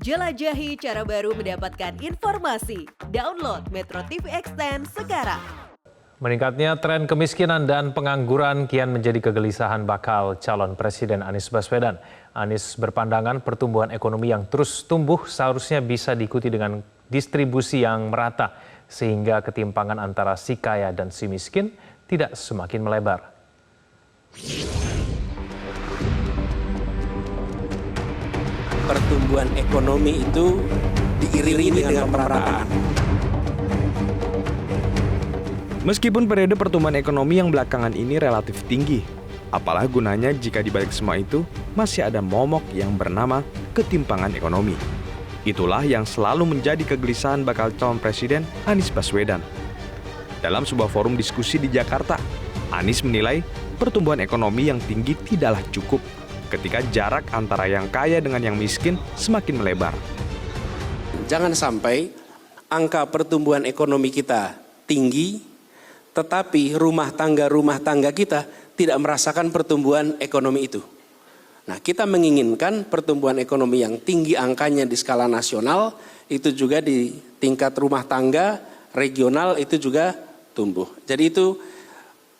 Jelajahi cara baru mendapatkan informasi. Download Metro TV Extend sekarang. Meningkatnya tren kemiskinan dan pengangguran kian menjadi kegelisahan bakal calon Presiden Anies Baswedan. Anies berpandangan pertumbuhan ekonomi yang terus tumbuh seharusnya bisa diikuti dengan distribusi yang merata, sehingga ketimpangan antara si kaya dan si miskin tidak semakin melebar. Pertumbuhan ekonomi itu diiringi dengan pemerataan. Meskipun periode pertumbuhan ekonomi yang belakangan ini relatif tinggi, apalah gunanya jika di balik semua itu masih ada momok yang bernama ketimpangan ekonomi. Itulah yang selalu menjadi kegelisahan bakal calon Presiden Anies Baswedan. Dalam sebuah forum diskusi di Jakarta, Anies menilai pertumbuhan ekonomi yang tinggi tidaklah cukup ketika jarak antara yang kaya dengan yang miskin semakin melebar. Jangan sampai angka pertumbuhan ekonomi kita tinggi, tetapi rumah tangga kita tidak merasakan pertumbuhan ekonomi itu. Nah, kita menginginkan pertumbuhan ekonomi yang tinggi angkanya di skala nasional, itu juga di tingkat rumah tangga regional itu juga tumbuh. Jadi itu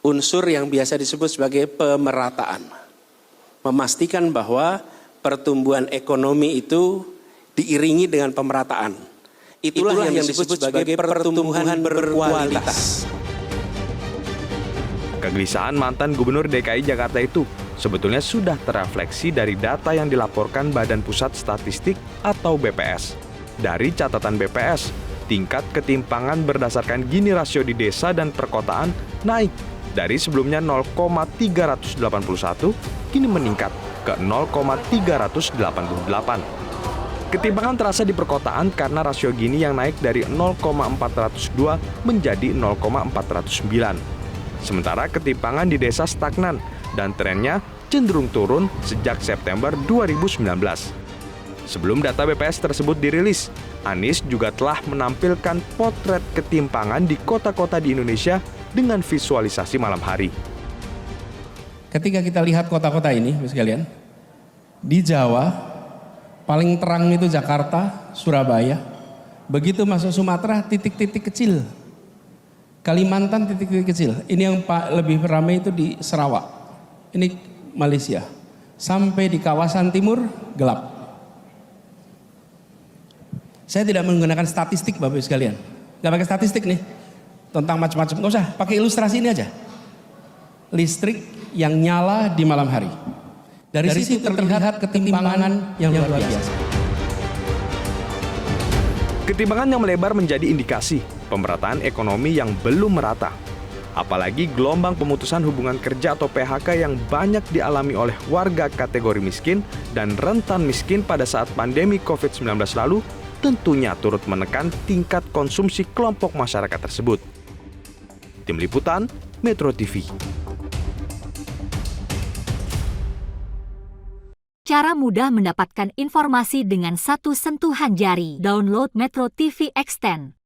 unsur yang biasa disebut sebagai pemerataan. Memastikan bahwa pertumbuhan ekonomi itu diiringi dengan pemerataan. Itulah yang disebut sebagai pertumbuhan berkualitas. Kegelisahan mantan Gubernur DKI Jakarta itu sebetulnya sudah terrefleksi dari data yang dilaporkan Badan Pusat Statistik atau BPS. Dari catatan BPS, tingkat ketimpangan berdasarkan Gini rasio di desa dan perkotaan naik dari sebelumnya 0,381 kini meningkat ke 0,388. Ketimpangan terasa di perkotaan karena rasio Gini yang naik dari 0,402 menjadi 0,409. Sementara ketimpangan di desa stagnan dan trennya cenderung turun sejak September 2019. Sebelum data BPS tersebut dirilis, Anies juga telah menampilkan potret ketimpangan di kota-kota di Indonesia dengan visualisasi malam hari. Ketika kita lihat kota-kota ini, sekalian, di Jawa paling terang itu Jakarta, Surabaya. Begitu masuk Sumatera, titik-titik kecil. Kalimantan titik-titik kecil. Ini yang lebih ramai itu di Sarawak. Ini Malaysia. Sampai di kawasan timur gelap. Saya tidak menggunakan statistik Bapak Ibu sekalian. Gak pakai statistik nih. Tentang macam-macam. Gak usah, pakai ilustrasi ini aja. Listrik yang nyala di malam hari. Dari situ terlihat ketimpangan yang luar biasa. Ketimpangan yang melebar menjadi indikasi pemerataan ekonomi yang belum merata. Apalagi gelombang pemutusan hubungan kerja atau PHK yang banyak dialami oleh warga kategori miskin dan rentan miskin pada saat pandemi COVID-19 lalu tentunya turut menekan tingkat konsumsi kelompok masyarakat tersebut. Tim Liputan, Metro TV. Cara mudah mendapatkan informasi dengan satu sentuhan jari. Download Metro TV Extend.